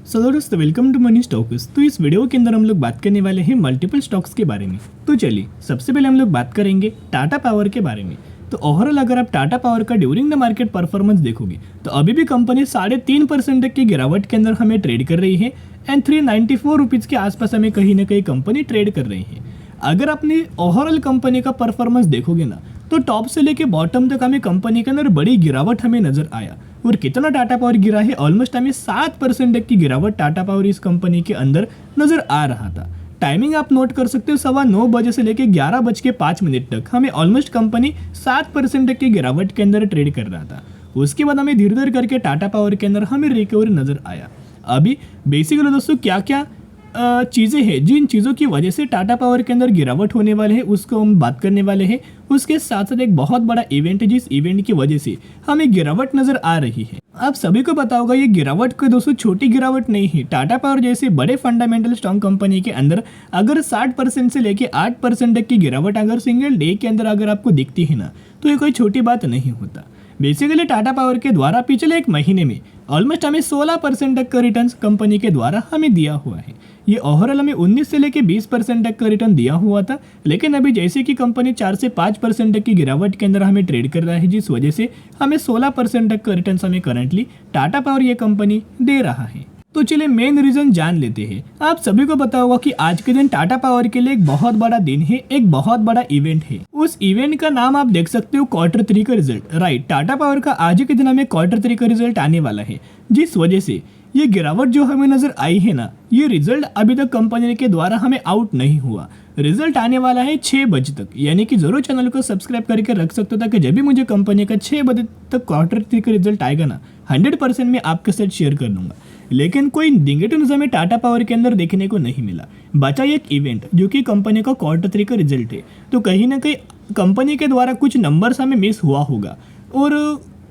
सो दोस्तों welcome to money stocks. तो इस वीडियो के अंदर हम लोग बात करने वाले हैं मल्टीपल स्टॉक्स के बारे में। तो चलिए सबसे पहले हम लोग बात करेंगे टाटा पावर के बारे में। तो ओवरऑल अगर आप टाटा पावर का ड्यूरिंग द मार्केट परफॉर्मेंस देखोगे तो अभी भी कंपनी 3.5% तक की गिरावट के अंदर हमें ट्रेड कर रही है एंड 394 रुपीज़ के आसपास हमें कहीं ना कहीं कंपनी ट्रेड कर रही है। अगर आपने ओवरऑल कंपनी का परफॉर्मेंस देखोगे ना तो टॉप से लेके बॉटम तक हमें कंपनी के अंदर बड़ी गिरावट हमें नजर आया। और कितना टाटा पावर गिरा है, ऑलमोस्ट हमें 7% तक की गिरावट टाटा पावर इस कंपनी के अंदर नजर आ रहा था। टाइमिंग आप नोट कर सकते हो, 9:15 बजे से लेकर 11:05 तक हमें ऑलमोस्ट कंपनी 7% तक की गिरावट के अंदर ट्रेड कर रहा था। उसके बाद हमें धीरे धीरे करके टाटा पावर के अंदर हमें रिकवरी नजर आया। अभी बेसिकली दोस्तों क्या क्या चीज़ें हैं जिन चीज़ों की वजह से टाटा पावर के अंदर गिरावट होने वाले हैं उसको हम बात करने वाले हैं। उसके साथ साथ एक बहुत बड़ा इवेंट है जिस इवेंट की वजह से हमें गिरावट नजर आ रही है। आप सभी को पता होगा ये गिरावट कोई दोस्तों छोटी गिरावट नहीं है। टाटा पावर जैसे बड़े फंडामेंटल स्ट्रॉन्ग कंपनी के अंदर अगर 60% से लेके 8% तक की गिरावट अगर सिंगल डे के अंदर अगर आपको दिखती है ना तो ये कोई छोटी बात नहीं होता। बेसिकली टाटा पावर के द्वारा पिछले एक महीने में ऑलमोस्ट हमें 16% तक का रिटर्न कंपनी के द्वारा हमें दिया हुआ है। ये ओवरऑल हमें 19 से लेके 20% तक का रिटर्न दिया हुआ था, लेकिन अभी जैसे कि कंपनी 4 से 5% तक की गिरावट के अंदर हमें ट्रेड कर रहा है जिस वजह से हमें 16% तक का रिटर्न हमें करंटली टाटा पावर ये कंपनी दे रहा है। तो चलिए मेन रीजन जान लेते हैं। आप सभी को पता होगा कि आज के दिन टाटा पावर के लिए एक बहुत बड़ा दिन है, एक बहुत बड़ा इवेंट है। उस इवेंट का नाम आप देख सकते हो Q3 का रिजल्ट। राइट, टाटा पावर का आज के दिन हमें Q3 का रिजल्ट आने वाला है जिस वजह से ये गिरावट जो हमें नजर आई है ना, ये रिजल्ट अभी तक कंपनी के द्वारा हमें आउट नहीं हुआ। रिजल्ट आने वाला है 6 बजे तक, यानी कि जरूर चैनल को सब्सक्राइब करके रख सकते हो ताकि जब भी मुझे कंपनी का 6 बजे तक Q3 का रिजल्ट आएगा ना 100% मैं आपके साथ शेयर कर दूंगा। लेकिन कोई नेगेटिव न्यूज़ हमें टाटा पावर के अंदर देखने को नहीं मिला। बचा एक इवेंट जो कि कंपनी का Q3 का रिजल्ट है। तो कहीं ना कहीं कंपनी के द्वारा कुछ नंबर्स हमें मिस हुआ होगा और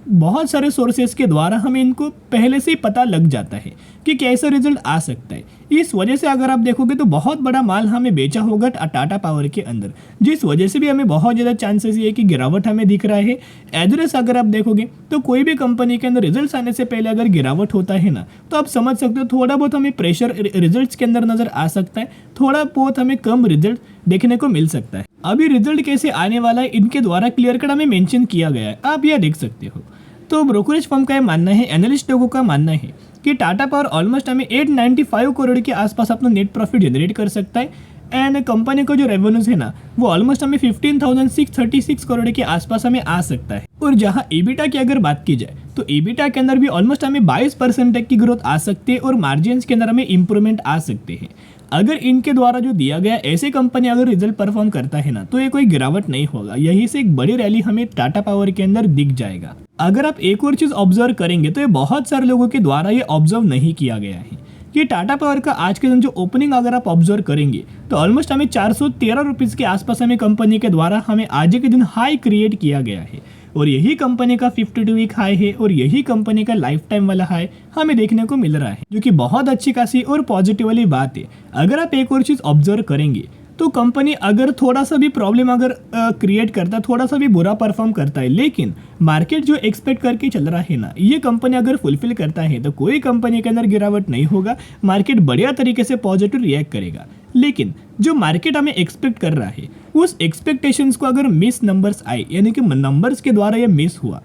बहुत सारे सोर्सेस के द्वारा हमें इनको पहले से ही पता लग जाता है कि कैसा रिजल्ट आ सकता है। इस वजह से अगर आप देखोगे तो बहुत बड़ा माल हमें बेचा होगा टाटा पावर के अंदर, जिस वजह से भी हमें बहुत ज़्यादा चांसेस ये कि गिरावट हमें दिख रहा है। एड्रेस अगर आप देखोगे तो कोई भी कंपनी के अंदर रिजल्ट आने से पहले अगर गिरावट होता है ना तो आप समझ सकते हो थोड़ा बहुत हमें प्रेशर रिजल्ट के अंदर नजर आ सकता है, थोड़ा बहुत हमें कम रिजल्ट देखने को मिल सकता है। अभी रिजल्ट कैसे आने वाला है इनके द्वारा क्लियर कट हमें मेंशन किया गया है, आप यह देख सकते हो। तो ब्रोकरेज फर्म का ये मानना है, एनालिस्ट लोगों का मानना है कि टाटा पावर ऑलमोस्ट हमें 895 करोड़ के आसपास अपना नेट प्रॉफिट जनरेट कर सकता है एंड कंपनी को जो रेवेन्यूज है ना वो ऑलमोस्ट हमें 15,636 करोड़ के आसपास हमें आ सकता है। और जहां EBITDA की अगर बात की जाए तो EBITDA के अंदर भी ऑलमोस्ट हमें 22% तक की ग्रोथ आ सकती है और मार्जिन के अंदर हमें इंप्रूवमेंट आ सकते हैं। अगर इनके द्वारा जो दिया गया ऐसे कंपनी अगर रिजल्ट परफॉर्म करता है ना तो ये कोई गिरावट नहीं होगा, यहीं से एक बड़ी रैली हमें टाटा पावर के अंदर दिख जाएगा। अगर आप एक और चीज ऑब्जर्व करेंगे तो ये बहुत सारे लोगों के द्वारा ये ऑब्जर्व नहीं किया गया है कि टाटा पावर का आज के दिन जो ओपनिंग अगर आप ऑब्जर्व करेंगे तो ऑलमोस्ट हमें 413 रुपीज़ के आसपास हमें कंपनी के द्वारा हमें आज के दिन हाई क्रिएट किया गया है और यही कंपनी का 52 वीक हाई है और यही कंपनी का लाइफ टाइम वाला हाई हमें देखने को मिल रहा है, जो कि बहुत अच्छी खासी और पॉजिटिव वाली बात है। अगर आप एक और चीज़ ऑब्जर्व करेंगे तो कंपनी अगर थोड़ा सा भी प्रॉब्लम अगर क्रिएट करता है, थोड़ा सा भी बुरा परफॉर्म करता है, लेकिन मार्केट जो एक्सपेक्ट करके चल रहा है ना ये कंपनी अगर फुलफिल करता है तो कोई कंपनी के अंदर गिरावट नहीं होगा, मार्केट बढ़िया तरीके से पॉजिटिव रिएक्ट करेगा। लेकिन जो मार्केट हमें एक्सपेक्ट कर रहा है उस एक्सपेक्टेशंस को अगर मिस नंबर्स आए, यानी कि नंबर्स के द्वारा ये मिस हुआ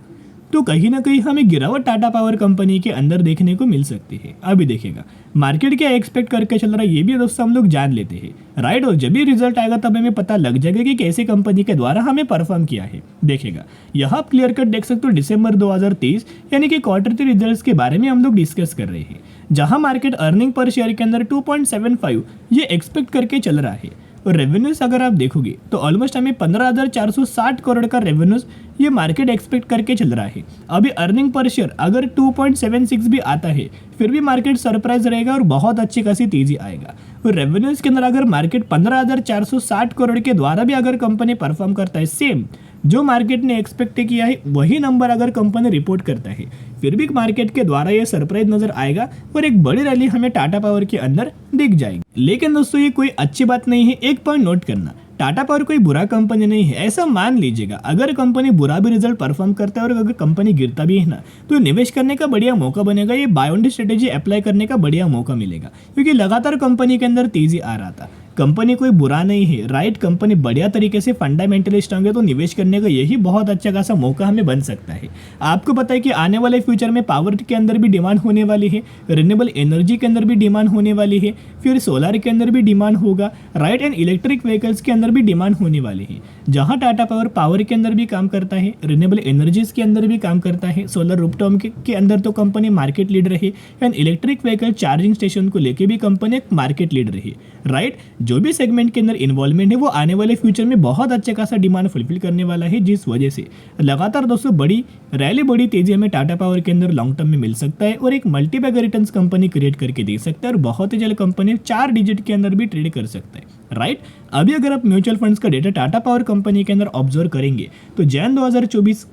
तो कहीं ना कहीं हमें गिरावट टाटा पावर कंपनी के अंदर देखने को मिल सकती है। अभी देखेगा मार्केट क्या एक्सपेक्ट करके चल रहा है ये भी दोस्तों हम लोग जान लेते हैं, राइट। और जब भी रिजल्ट आएगा तब हमें पता लग जाएगा कि कैसे कंपनी के द्वारा हमें परफॉर्म किया है। देखेगा यहाँ आप क्लियर कट देख सकते हो दिसंबर 2023 यानी कि Q3 रिजल्ट्स के बारे में हम लोग डिस्कस कर रहे हैं, जहां मार्केट अर्निंग पर शेयर के अंदर 2.75 ये एक्सपेक्ट करके चल रहा है। और रेवेन्यूज अगर आप देखोगे तो ऑलमोस्ट हमें 15,460 करोड़ का रेवेन्यूज ये मार्केट एक्सपेक्ट करके चल रहा है। अभी अर्निंग पर शेयर अगर 2.76 भी आता है फिर भी मार्केट सरप्राइज रहेगा और बहुत अच्छी खासी तेजी आएगा। और रेवेन्यूज के अंदर अगर मार्केट 15,460 करोड़ के द्वारा भी अगर कंपनी परफॉर्म करता है सेम जो मार्केट ने एक्सपेक्ट किया है वही नंबर अगर कंपनी रिपोर्ट करता है फिर भी मार्केट के द्वारा ये सरप्राइज नजर आएगा और एक बड़ी रैली हमें टाटा पावर के अंदर दिख जाएगी। लेकिन दोस्तों ये कोई अच्छी बात नहीं है, एक पॉइंट नोट करना, टाटा पावर कोई बुरा कंपनी नहीं है ऐसा मान लीजिएगा। अगर कंपनी बुरा भी रिजल्ट परफॉर्म करता है और अगर कंपनी गिरता भी है ना, तो निवेश करने का बढ़िया मौका बनेगा। ये बाय ऑन स्ट्रेटेजी अप्लाई करने का बढ़िया मौका मिलेगा, क्योंकि लगातार कंपनी के अंदर तेजी आ रहा था। कंपनी कोई बुरा नहीं है, राइट, कंपनी बढ़िया तरीके से फंडामेंटली स्ट्रांग है, तो निवेश करने का यही बहुत अच्छा खासा मौका हमें बन सकता है। आपको पता है कि आने वाले फ्यूचर में पावर के अंदर भी डिमांड होने वाली है, रिन्यूएबल एनर्जी के अंदर भी डिमांड होने वाली है, फिर सोलर के अंदर भी डिमांड होगा, राइट, एंड इलेक्ट्रिक व्हीकल्स के अंदर भी डिमांड होने वाली है। जहां टाटा पावर के अंदर भी काम करता है, रिन्यूएबल एनर्जीज के अंदर भी काम करता है, सोलर रूफटॉप के अंदर तो कंपनी मार्केट लीडर है, and electric vehicle charging station को लेके भी कंपनी एक मार्केट लीडर है, राइट। जो भी सेगमेंट के अंदर इन्वॉल्वमेंट है वो आने वाले फ्यूचर में बहुत अच्छा खासा डिमांड फुलफिल करने वाला है, जिस वजह से लगातार दोस्तों बड़ी तेजी हमें टाटा पावर के अंदर लॉन्ग टर्म में मिल सकता है और एक मल्टीबैगर रिटर्न्स कंपनी क्रिएट करके दे सकता है और बहुत ही जल्द कंपनी 4 डिजिट के अंदर भी ट्रेड कर सकता है, राइट। अभी अगर आप म्यूचुअल फंड्स का डेटा टाटा पावर कंपनी के अंदर ऑब्जर्व करेंगे तो जैन 2024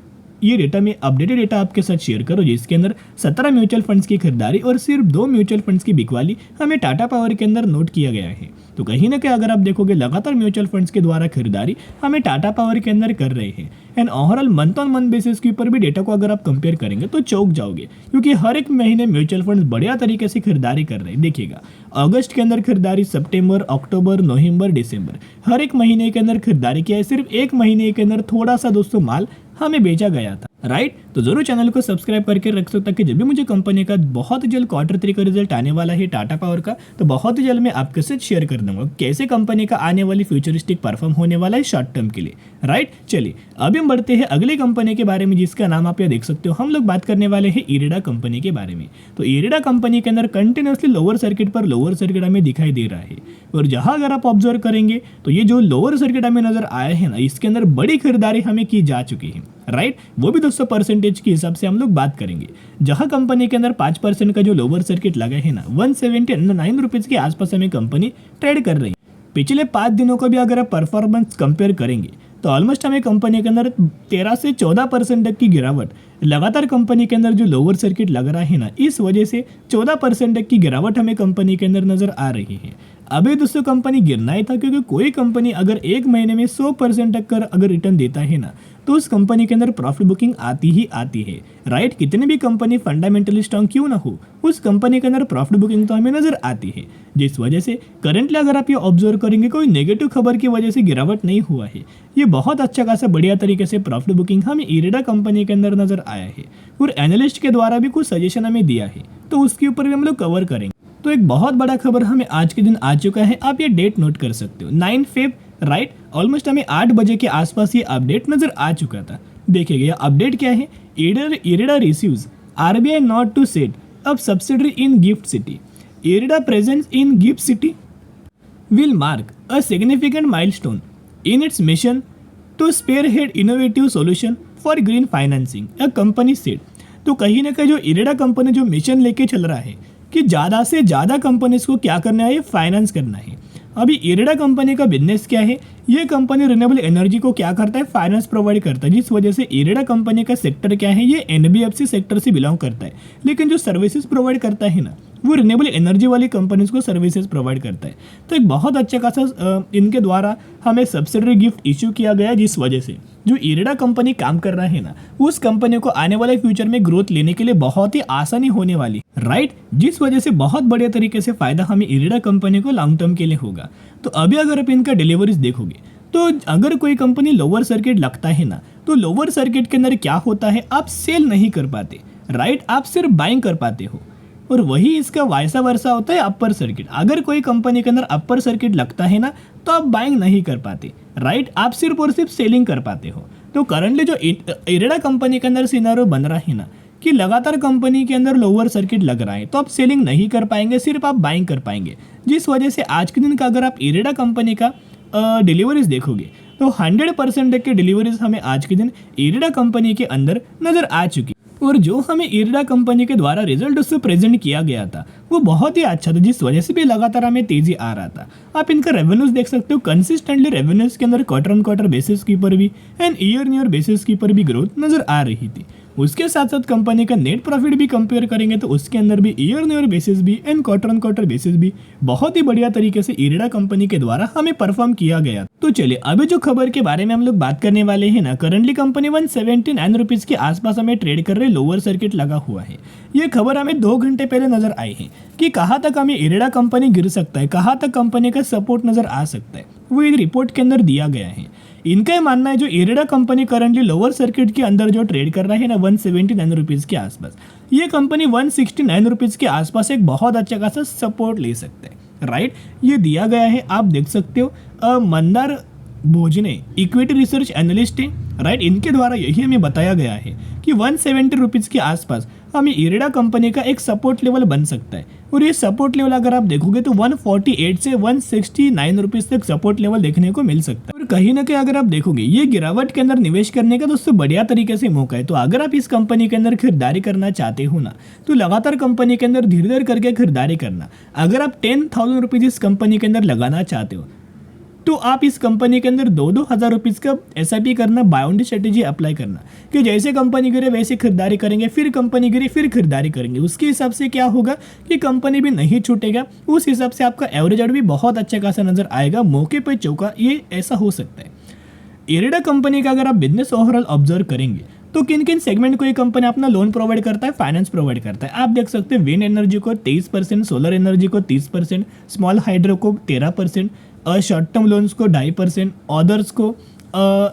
ये डेटा में अपडेटेड डेटा आपके साथ शेयर करो, जिसके अंदर 17 म्यूचुअल फंड्स की खरीदारी और सिर्फ 2 म्यूचुअल फंड्स की बिकवाली हमें टाटा पावर के अंदर नोट किया गया है। तो कहीं ना कहीं अगर आप देखोगे लगातार म्यूचुअल फंड्स के द्वारा खरीदारी हमें टाटा पावर के अंदर कर रहे हैं, and overall month on month basis के ऊपर भी डेटा को अगर आप कंपेयर करेंगे तो चौंक जाओगे, क्योंकि हर एक महीने म्यूचुअल फंड्स बढ़िया तरीके से खरीदारी कर रहे हैं। देखिएगा, अगस्त के अंदर खरीदारी, सितंबर, अक्टूबर, नवंबर, दिसंबर, हर एक महीने के अंदर खरीदारी किया है। सिर्फ एक महीने के अंदर थोड़ा सा दोस्तों माल हमें बेचा गया था, राइट। तो जरूर चैनल को सब्सक्राइब करके रख सकते, ताकि जब भी मुझे कंपनी का बहुत ही जल्द Q3 का रिजल्ट आने वाला है टाटा पावर का, तो बहुत ही जल्द मैं आपके साथ शेयर कर दूंगा कैसे कंपनी का आने वाली फ्यूचरिस्टिक परफॉर्म होने वाला है शॉर्ट टर्म के लिए, राइट। चलिए अभी हम बढ़ते हैं अगले कंपनी के बारे में, जिसका नाम आप यहाँ देख सकते हो। हम लोग बात करने वाले हैं इरेडा कंपनी के बारे में। तो इरेडा कंपनी के अंदर कंटिन्यूसली लोअर सर्किट पर लोअर सर्किट हमें दिखाई दे रहा है, और जहां अगर आप ऑब्जर्व करेंगे तो ये जो लोअर सर्किट हमें नजर आया है ना, इसके अंदर बड़ी खरीदारी हमें की जा चुकी है, राइट। वो भी दोस्तों परसेंटेज के हिसाब से हम लोग बात करेंगे, जहां कंपनी के अंदर 5% का जो लोअर सर्किट लगा है ना, 179 रुपीज के आसपास हमें कंपनी ट्रेड कर रही है। पिछले 5 दिनों का भी अगर आप परफॉर्मेंस कंपेयर करेंगे तो ऑलमोस्ट हमें कंपनी के अंदर 13 से 14% तक की गिरावट, लगातार कंपनी के अंदर जो लोअर सर्किट लग रहा है ना, इस वजह से 14% तक की गिरावट हमें कंपनी के अंदर नजर आ रही है। अभी दोस्तों कंपनी गिरना ही था, क्योंकि कोई कंपनी अगर एक महीने में 100% तक कर अगर रिटर्न देता है ना, तो उस कंपनी के अंदर प्रॉफिट बुकिंग आती ही आती है, राइट। कितनी भी कंपनी फंडामेंटली स्ट्रांग क्यों ना हो, उस कंपनी के अंदर प्रॉफिट बुकिंग तो हमें नजर आती है, जिस वजह से करंटली अगर आप ये ऑब्जर्व करेंगे कोई नेगेटिव खबर की वजह से गिरावट नहीं हुआ है। ये बहुत अच्छा खासा बढ़िया तरीके से प्रॉफिट बुकिंग हमें इरेडा कंपनी के अंदर नजर आया है, और एनालिस्ट के द्वारा भी कुछ सजेशन हमें दिया है, तो उसके ऊपर भी हम लोग कवर करेंगे। तो एक बहुत बड़ा खबर हमें आज के दिन आ चुका है, आप ये डेट नोट कर सकते हो, 9 फेब, राइट। ऑलमोस्ट हमें 8 बजे के आसपास ये अपडेट नजर आ चुका था। देखिएगा ये अपडेट क्या है, IREDA receives RBI not to set up subsidiary in GIFT City. IREDA presence in GIFT City will mark a significant milestone in its mission to spearhead innovative solution for green financing, a company said। तो कहीं ना कहीं जो इरेडा कंपनी जो मिशन लेके चल रहा है कि ज़्यादा से ज़्यादा कंपनीज को क्या करना है, फाइनेंस करना है। अभी इरेडा कंपनी का बिजनेस क्या है, ये कंपनी रिन्यूएबल एनर्जी को क्या करता है, फाइनेंस प्रोवाइड करता है, जिस वजह से इरेडा कंपनी का सेक्टर क्या है, ये NBFC सेक्टर से बिलोंग करता है। लेकिन जो सर्विसेज प्रोवाइड करता है ना, वो रिन्यूएबल एनर्जी वाली कंपनीज को सर्विसेज प्रोवाइड करता है। तो एक बहुत अच्छा खासा इनके द्वारा हमें सब्सिडरी गिफ्ट इश्यू किया गया, जिस वजह से जो इरेडा कंपनी काम कर रहा है ना, उस कंपनी को आने वाले फ्यूचर में ग्रोथ लेने के लिए बहुत ही आसानी होने वाली, राइट। जिस वजह से बहुत बढ़िया तरीके से फायदा हमें इरेडा कंपनी को लॉन्ग टर्म के लिए होगा। तो अभी अगर आप इनका डिलीवरीज देखोगे तो अगर कोई कंपनी लोअर सर्किट लगता है ना, तो लोअर सर्किट के अंदर क्या होता है, आप सेल नहीं कर पाते, राइट, आप सिर्फ बाइंग कर पाते हो। और वही इसका वाइसा वर्सा होता है अपर सर्किट। अगर कोई कंपनी के अंदर अपर सर्किट लगता है ना, तो आप बाइंग नहीं कर पाते, राइट, आप सिर्फ और सिर्फ सेलिंग कर पाते हो। तो करंटली जो इरेडा कंपनी के अंदर सिनारियो बन रहा है ना, कि लगातार कंपनी के अंदर लोअर सर्किट लग रहा है, तो आप सेलिंग नहीं कर पाएंगे, सिर्फ आप बाइंग कर पाएंगे। जिस वजह से आज के दिन का अगर आप इरेडा कंपनी का डिलीवरीज देखोगे तो 100% तक के डिलीवरीज हमें आज के दिन इरेडा कंपनी के अंदर नजर आ चुकी। और जो हमें इरेडा कंपनी के द्वारा रिजल्ट उससे प्रेजेंट किया गया था वो बहुत ही अच्छा था, जिस वजह से भी लगातार हमें तेजी आ रहा था। आप इनका रेवेन्यूज देख सकते हो, कंसिस्टेंटली रेवेन्यूज के अंदर क्वार्टर ऑन क्वार्टर बेसिस के ऊपर भी एंड ईयर बेसिस के ऊपर भी ग्रोथ नजर आ रही थी। उसके साथ साथ कंपनी का नेट प्रॉफिट भी कंपेयर करेंगे तो उसके अंदर भी ईयर बेसिस भी and quarter on quarter basis भी बहुत ही बढ़िया तरीके से इरेडा कंपनी के द्वारा हमें परफॉर्म किया गया। तो तो चलिए अभी जो खबर के बारे में हम लोग बात करने वाले हैं ना, करंटली कंपनी 179 रुपीज़ के आसपास हमें ट्रेड कर रहे, लोअर सर्किट लगा हुआ है। ये खबर हमें 2 घंटे पहले नजर आई है कि कहाँ तक हमें इरेडा कंपनी गिर सकता है, कहाँ तक कंपनी का सपोर्ट नजर आ सकता है, वो एक रिपोर्ट के अंदर दिया गया है। इनका ये मानना है जो IREDA company currently lower circuit के अंदर जो ट्रेड कर रहा है ना 179 रुपीज़ के आसपास, ये कंपनी 169 रुपीज़ के आसपास एक बहुत अच्छा खासा सपोर्ट ले सकता है, राइट। ये दिया गया है, आप देख सकते हो। मंदार भोजने इक्विटी रिसर्च एनालिस्ट है, राइट। इनके द्वारा यही हमें बताया गया है कि 170 रुपीज़ के आसपास हमें इरेडा कंपनी का एक सपोर्ट लेवल बन सकता है। और ये सपोर्ट लेवल अगर आप देखोगे तो 148 से 169 रुपीज़ तक सपोर्ट लेवल देखने को मिल सकता है। और कहीं ना कहीं अगर आप देखोगे ये गिरावट के अंदर निवेश करने का दोस्तों बढ़िया तरीके से मौका है। तो अगर आप इस कंपनी के अंदर खरीदारी करना चाहते हो ना, तो लगातार कंपनी के अंदर धीरे धीरे करके खरीदारी करना। अगर आप 10,000 रुपीज़ इस कंपनी के अंदर लगाना चाहते हो तो आप इस कंपनी के अंदर 2-2 हज़ार रुपीज़ का SIP करना, बाउंड स्ट्रेटेजी अप्लाई करना कि जैसे कंपनी गिरे वैसे खरीदारी करेंगे, फिर कंपनी गिरे फिर खरीदारी करेंगे। उसके हिसाब से क्या होगा कि कंपनी भी नहीं छूटेगा, उस हिसाब से आपका एवरेज भी बहुत अच्छा खासा नजर आएगा। मौके पर चौका, ये ऐसा हो सकता है। इरेडा कंपनी का अगर आप बिजनेस ओवरऑल ऑब्जर्व करेंगे तो किन किन सेगमेंट को ये कंपनी अपना लोन प्रोवाइड करता है, फाइनेंस प्रोवाइड करता है। आप देख सकते हैं विंड एनर्जी को 23%, सोलर एनर्जी को 30%, स्मॉल हाइड्रो को 13%, शॉर्ट टर्म लोन्स को 2.5%, अदर्स को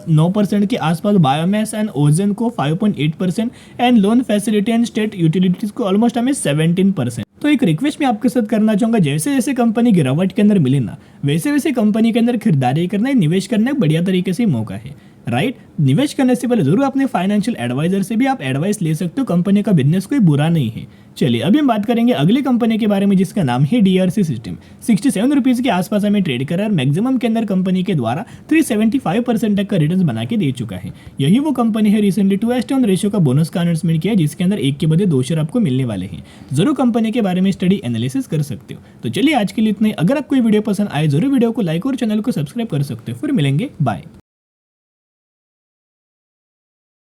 9% के आसपास, बायोमास एंड ओजन को 5.8% and loan facility and state utilities को ऑलमोस्ट हमें 17%। तो एक रिक्वेस्ट मैं आपके साथ करना चाहूँगा, जैसे जैसे कंपनी गिरावट के अंदर मिले ना, वैसे वैसे कंपनी के अंदर खरीदारी करना, निवेश करना एक बढ़िया तरीके से मौका है, राइट। निवेश करने से पहले जरूर अपने फाइनेंशियल एडवाइजर से भी आप एडवाइस ले सकते हो। कंपनी का बिजनेस कोई बुरा नहीं है। चलिए अभी हम बात करेंगे अगली कंपनी के बारे में जिसका नाम है DRC सिस्टम। 67 रुपीज़ के आसपास हमें ट्रेड करा और मैक्सिमम के अंदर कंपनी के द्वारा 375% तक का रिटर्न बना के दे चुका है। यही वो कंपनी है रिसेंटली 2:1 रेशियो का बोनस का अनाउंसमेंट किया, जिसके अंदर एक के बदले 2 शेयर आपको मिलने वाले हैं। जरूर कंपनी के बारे में स्टडी एनालिसिस कर सकते हो। तो चलिए आज के लिए इतना ही। अगर आपको ये वीडियो पसंद आए जरूर वीडियो को लाइक और चैनल को सब्सक्राइब कर सकते हो। फिर मिलेंगे, बाय।